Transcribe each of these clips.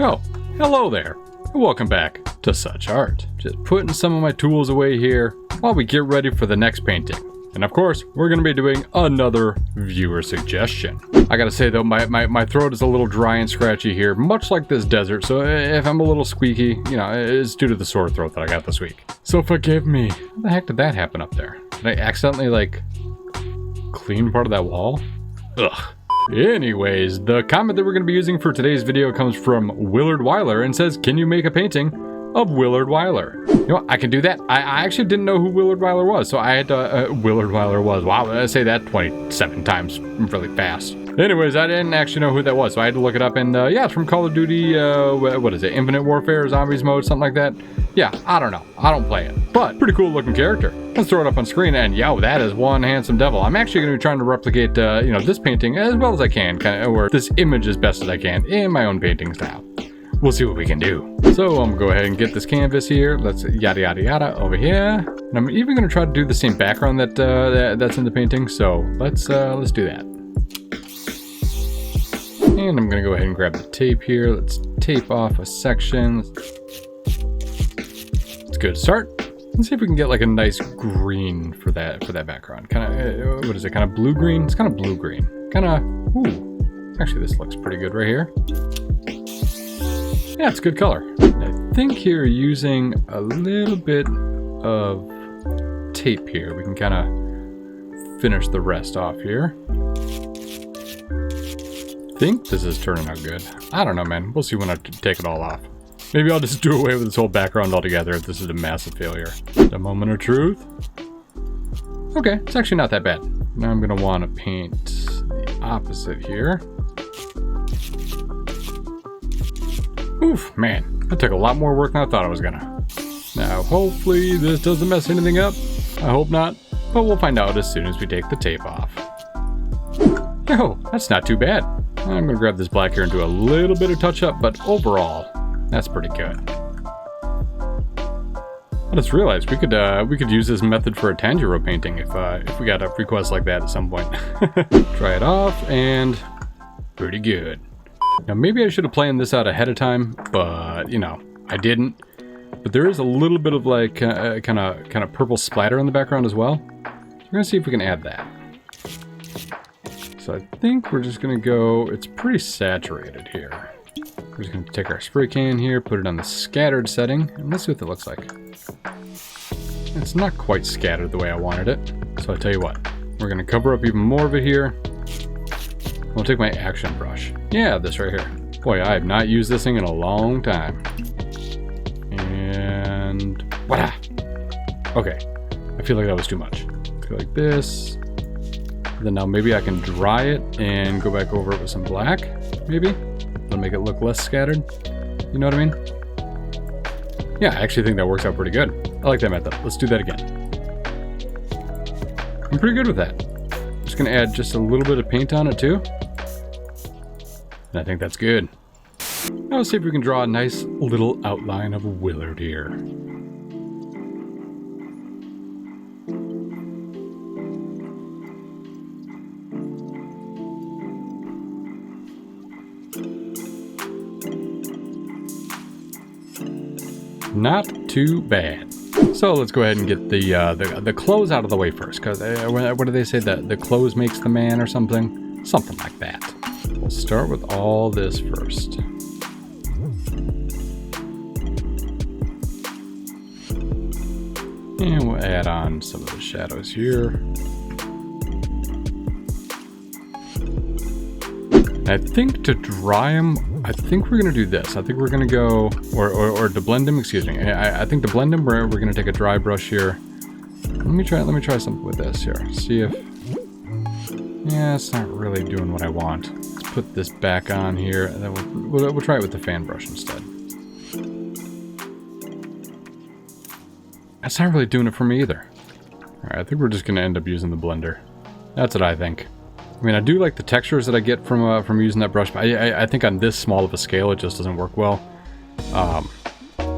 Oh, hello there, and welcome back to SuchArt. Just putting some of my tools away here while we get ready for the next painting. And of course, we're going to be doing another viewer suggestion. I gotta say though, my throat is a little dry and scratchy here, much like this desert, so if I'm a little squeaky, you know, it's due to the sore throat that I got this week. So forgive me. How the heck did that happen up there? Did I accidentally, like, clean part of that wall? Ugh. Anyways, the comment that we're going to be using for today's video comes from Willard Weiler and says, can you make a painting of Willard Weiler? You know what, I can do that. I actually didn't know who Willard Weiler was, so I had to, Willard Weiler was. Wow, I say that 27 times really fast. Anyways, I didn't actually know who that was, so I had to look it up, and yeah, it's from Call of Duty, what is it, Infinite Warfare, Zombies mode, something like that. Yeah, I don't know. I don't play it, but pretty cool looking character. Let's throw it up on screen, and yo, that is one handsome devil. I'm actually going to be trying to replicate, you know, this painting as well as I can, kind of, or this image as best as I can in my own painting style. We'll see what we can do. So I'm gonna go ahead and get this canvas here. Let's yada yada yada over here. And I'm even gonna try to do the same background that that's in the painting. So let's do that. And I'm gonna go ahead and grab the tape here. Let's tape off a section. It's good to start. Let's see if we can get like a nice green for that background. Kind of what is it? Kind of blue green. It's kind of blue green. Kind of. Ooh. Actually, this looks pretty good right here. Yeah, it's a good color. I think here using a little bit of tape here, we can kind of finish the rest off here. I think this is turning out good. I don't know, man. We'll see when I take it all off. Maybe I'll just do away with this whole background altogether if this is a massive failure. The moment of truth. Okay, it's actually not that bad. Now I'm going to want to paint the opposite here. Oof, man, that took a lot more work than I thought it was gonna. Now, hopefully this doesn't mess anything up. I hope not, but we'll find out as soon as we take the tape off. Oh, that's not too bad. I'm gonna grab this black here and do a little bit of touch up, but overall, that's pretty good. I just realized we could use this method for a Tanjiro painting if we got a request like that at some point. Try it off, and pretty good. Now maybe I should have planned this out ahead of time, but you know, I didn't. But there is a little bit of like kind of purple splatter in the background as well. So we're gonna see if we can add that. So I think we're just gonna go, it's pretty saturated here. We're just gonna take our spray can here, put it on the scattered setting, and let's see what that looks like. It's not quite scattered the way I wanted it. So I tell you what, we're gonna cover up even more of it here. I'll take my action brush. Yeah, this right here. Boy, I have not used this thing in a long time. And voila! Okay, I feel like that was too much. Let's go like this. Then now maybe I can dry it and go back over it with some black, maybe? That'll make it look less scattered. You know what I mean? Yeah, I actually think that works out pretty good. I like that method. Let's do that again. I'm pretty good with that. Just gonna add just a little bit of paint on it too. And I think that's good. Now let's see if we can draw a nice little outline of Willard here. Not too bad. So let's go ahead and get the clothes out of the way first, because what do they say, that the clothes makes the man or something? Something like that. We'll start with all this first. And we'll add on some of the shadows here. I think to dry them, I think we're gonna do this. I think we're gonna go, or to blend them, excuse me. I think to blend them, we're gonna take a dry brush here. Let me try something with this here. See if, yeah, it's not really doing what I want. Let's put this back on here, and then we'll try it with the fan brush instead. That's not really doing it for me either. All right, I think we're just gonna end up using the blender. That's what I think. I mean, I do like the textures that I get from using that brush, but I think on this small of a scale, it just doesn't work well. I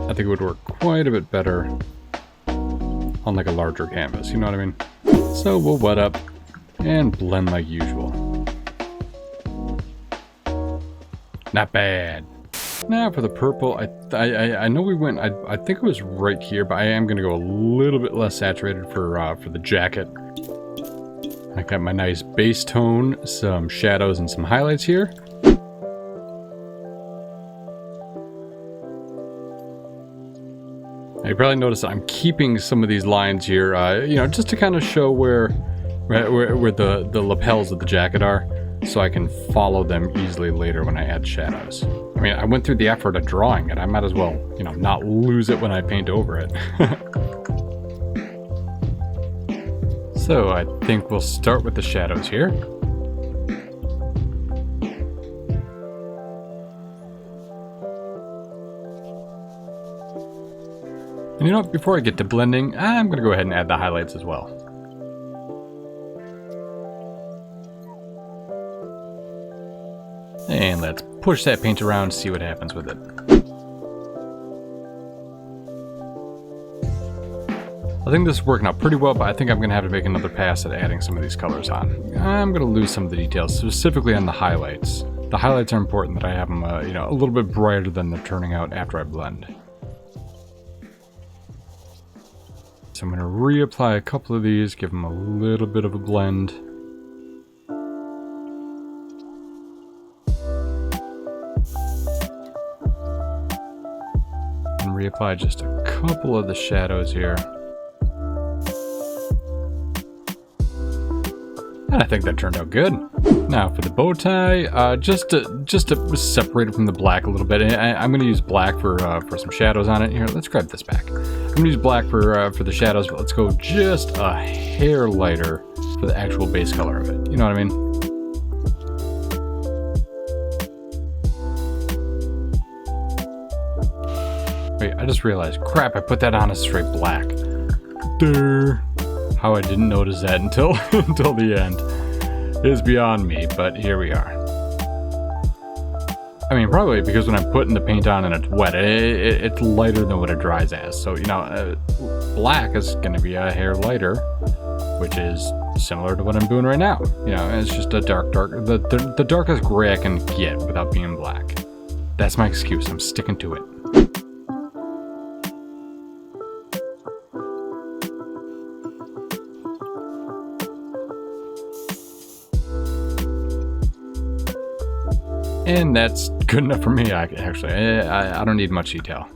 think it would work quite a bit better on like a larger canvas, you know what I mean? So we'll wet up and blend like usual. Not bad. Now for the purple, I know we went, I think it was right here, but I am going to go a little bit less saturated for the jacket. I got my nice base tone, some shadows and some highlights here. You probably noticed that I'm keeping some of these lines here, you know, just to kind of show where the lapels of the jacket are, so I can follow them easily later when I add shadows. I mean, I went through the effort of drawing it. I might as well, you know, not lose it when I paint over it. So I think we'll start with the shadows here. And you know what, before I get to blending, I'm going to go ahead and add the highlights as well. And let's push that paint around, see what happens with it. I think this is working out pretty well, but I think I'm going to have to make another pass at adding some of these colors on. I'm going to lose some of the details, specifically on the highlights. The highlights are important that I have them, you know, a little bit brighter than they're turning out after I blend. So I'm going to reapply a couple of these, give them a little bit of a blend. And reapply just a couple of the shadows here. And I think that turned out good. Now for the bow tie, just to separate it from the black a little bit. I'm going to use black for some shadows on it. Here, let's grab this back. I'm going to use black for the shadows, but let's go just a hair lighter for the actual base color of it. You know what I mean? Wait, I just realized, crap, I put that on a straight black. Durr. How I didn't notice that until until the end is beyond me, but here we are. I mean, probably because when I'm putting the paint on and it's wet, it's lighter than what it dries as. So, you know, black is going to be a hair lighter, which is similar to what I'm doing right now. You know, it's just a the darkest gray I can get without being black. That's my excuse. I'm sticking to it. And that's good enough for me, actually. I don't need much detail.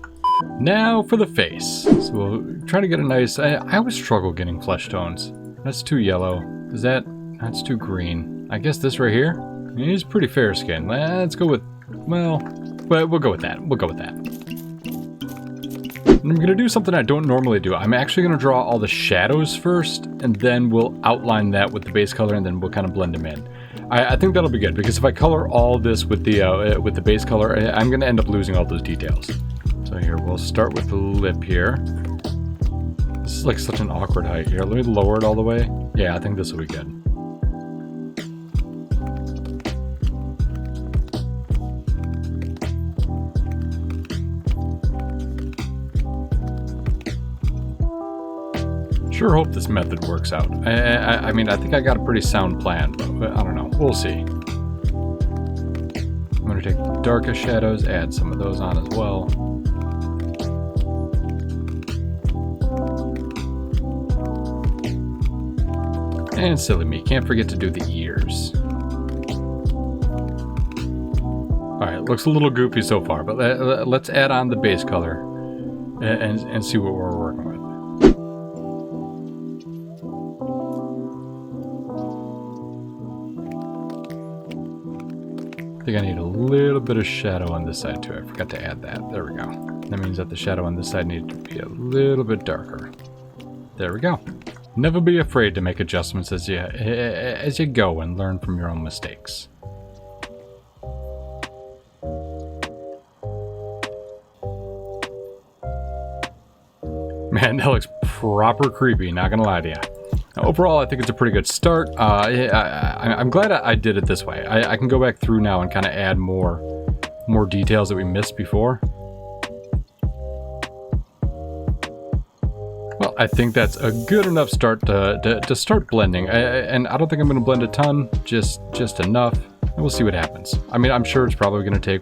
Now for the face. So we'll try to get a nice... I always struggle getting flesh tones. That's too yellow. That's too green. I guess this right here? He's pretty fair skinned. Let's go with... Well, we'll go with that. We'll go with that. And I'm going to do something I don't normally do. I'm actually going to draw all the shadows first, and then we'll outline that with the base color, and then we'll kind of blend them in. I think that'll be good, because if I color all this with the base color, I'm going to end up losing all those details. So here, we'll start with the lip here. This is like such an awkward height here. Let me lower it all the way. Yeah, I think this will be good. Sure hope this method works out. I mean, I think I got a pretty sound plan, but I don't know. We'll see. I'm going to take the darkest shadows, add some of those on as well. And silly me, can't forget to do the ears. Alright, looks a little goofy so far, but let's add on the base color and see what we're working with. I think I need a little bit of shadow on this side too. I forgot to add that. There we go. That means that the shadow on this side needs to be a little bit darker. There we go. Never be afraid to make adjustments as you go and learn from your own mistakes. Man, that looks proper creepy, not gonna lie to you. Overall, I think it's a pretty good start. I'm glad I did it this way. I can go back through now and kind of add more details that we missed before. Well, I think that's a good enough start to start blending. And I don't think I'm going to blend a ton, just enough. And we'll see what happens. I mean, I'm sure it's probably going to take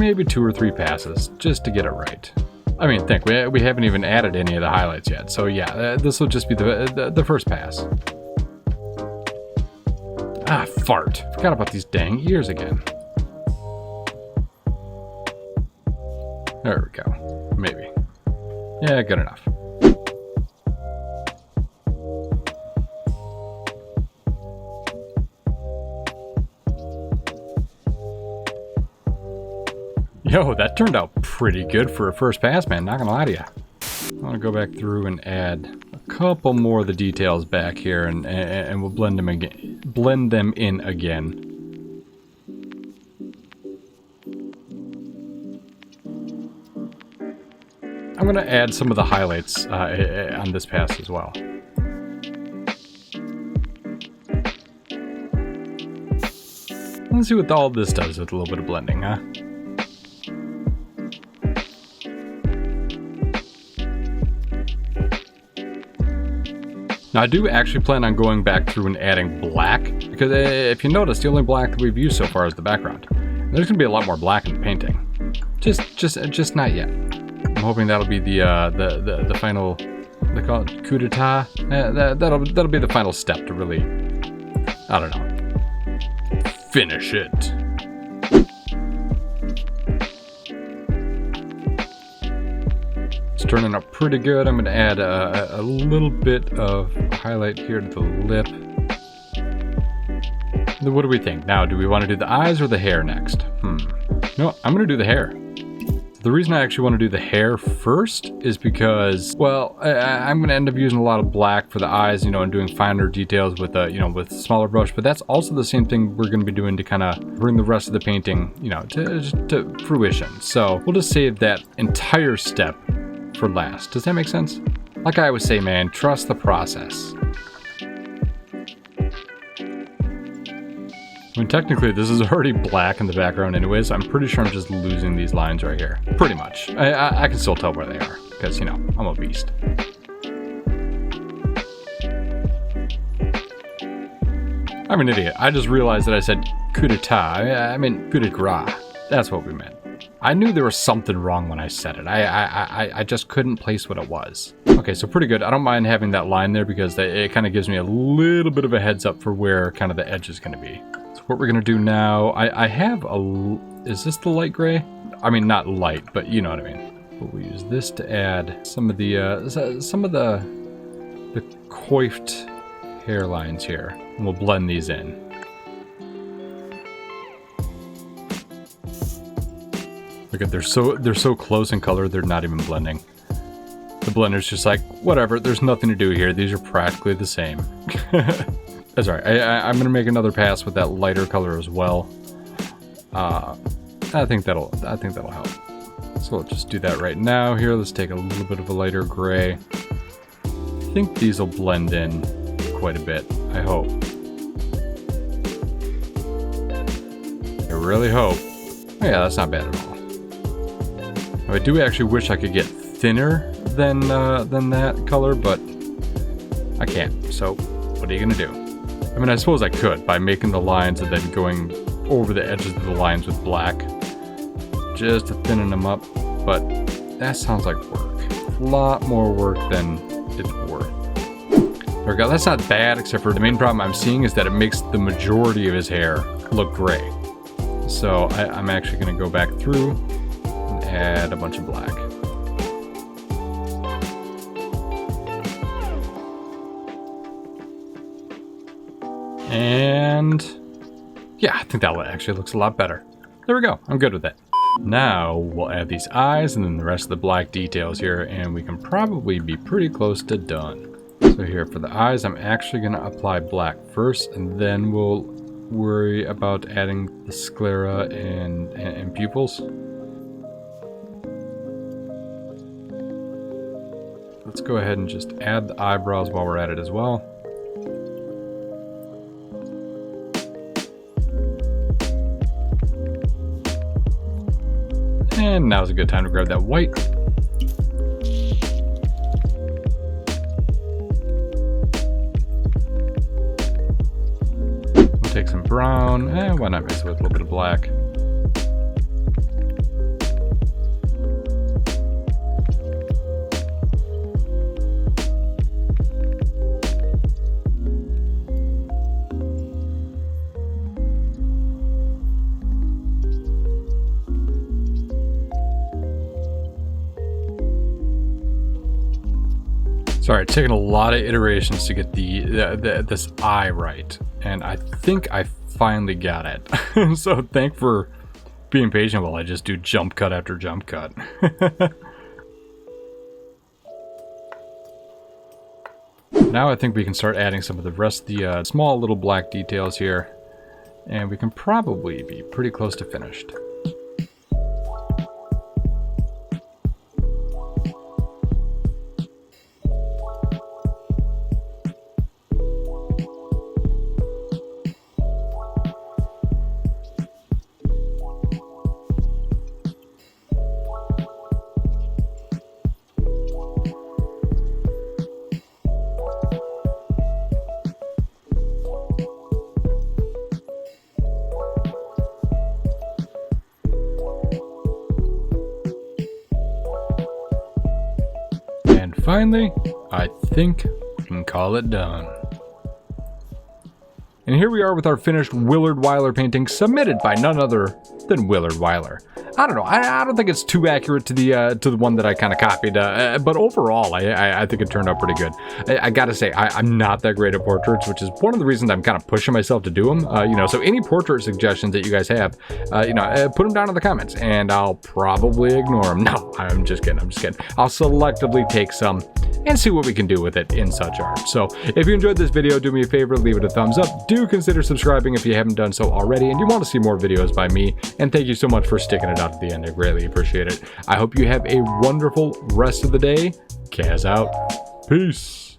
maybe 2 or 3 passes just to get it right. I mean, think, we haven't even added any of the highlights yet, so yeah, this will just be the first pass. Ah, fart. Forgot about these dang ears again. There we go. Maybe. Yeah, good enough. Yo, that turned out pretty good for a first pass, man. Not gonna lie to you. I want to go back through and add a couple more of the details back here, and we'll blend them again. Blend them in again. I'm gonna add some of the highlights on this pass as well. Let's see what all this does with a little bit of blending, huh? Now, I do actually plan on going back through and adding black, because if you notice, the only black that we've used so far is the background. There's going to be a lot more black in the painting. Just not yet. I'm hoping that'll be the final, they call it coup d'etat. That'll be the final step to really, I don't know, finish it. Turning up pretty good. I'm going to add a little bit of highlight here to the lip. What do we think? Now, do we want to do the eyes or the hair next? No, I'm going to do the hair. The reason I actually want to do the hair first is because, well, I'm going to end up using a lot of black for the eyes, and doing finer details with with smaller brush, but that's also the same thing we're going to be doing to kind of bring the rest of the painting, to fruition. So we'll just save that entire step for last. Does that make sense? Like I always say, man, trust the process. I mean, technically, this is already black in the background anyways, so I'm pretty sure I'm just losing these lines right here. Pretty much. I can still tell where they are, because, I'm a beast. I'm an idiot. I just realized that I said coup d'etat. I meant coup de grace. That's what we meant. I knew there was something wrong when I said it. I just couldn't place what it was. Okay, so pretty good. I don't mind having that line there because it kind of gives me a little bit of a heads up for where kind of the edge is going to be. So what we're going to do now, I have is this the light gray? I mean, not light, but you know what I mean. But we'll use this to add some of the coiffed hairlines here. And we'll blend these in. Look at, they're so close in color, they're not even blending. The blender's just like, whatever, there's nothing to do here. These are practically the same. That's all right. I'm gonna make another pass with that lighter color as well. I think that'll help. So we'll just do that right now. Here, let's take a little bit of a lighter gray. I think these will blend in quite a bit. I hope. I really hope. Oh yeah, that's not bad at all. I do actually wish I could get thinner than that color, but I can't. So what are you gonna do? I mean, I suppose I could by making the lines and then going over the edges of the lines with black, just to thinning them up. But that sounds like work. A lot more work than it's worth. There we go. That's not bad, except for the main problem I'm seeing is that it makes the majority of his hair look gray. So I'm actually gonna go back through and add a bunch of black. And yeah, I think that actually looks a lot better. There we go. I'm good with that. Now we'll add these eyes and then the rest of the black details here, and we can probably be pretty close to done. So here for the eyes, I'm actually going to apply black first, and then we'll worry about adding the sclera and pupils. Let's go ahead and just add the eyebrows while we're at it as well. And now's a good time to grab that white. We'll take some brown, why not mix it with a little bit of black? Sorry, it's taken a lot of iterations to get this eye right, and I think I finally got it. So thank for being patient while I just do jump cut after jump cut. Now I think we can start adding some of the rest of the small little black details here, and we can probably be pretty close to finished. And finally, I think we can call it done. And here we are with our finished Willard Wyler painting, submitted by none other than Willard Wyler. I don't know, I don't think it's too accurate to the one that I kind of copied, but overall, I think it turned out pretty good. I gotta say, I'm not that great at portraits, which is one of the reasons I'm kind of pushing myself to do them. So any portrait suggestions that you guys have, put them down in the comments, and I'll probably ignore them. No, I'm just kidding. I'll selectively take some and see what we can do with it in SuchArt. So if you enjoyed this video, do me a favor, leave it a thumbs up. Do consider subscribing if you haven't done so already and you want to see more videos by me. And thank you so much for sticking it out to the end. I greatly appreciate it. I hope you have a wonderful rest of the day. Kaz out. Peace.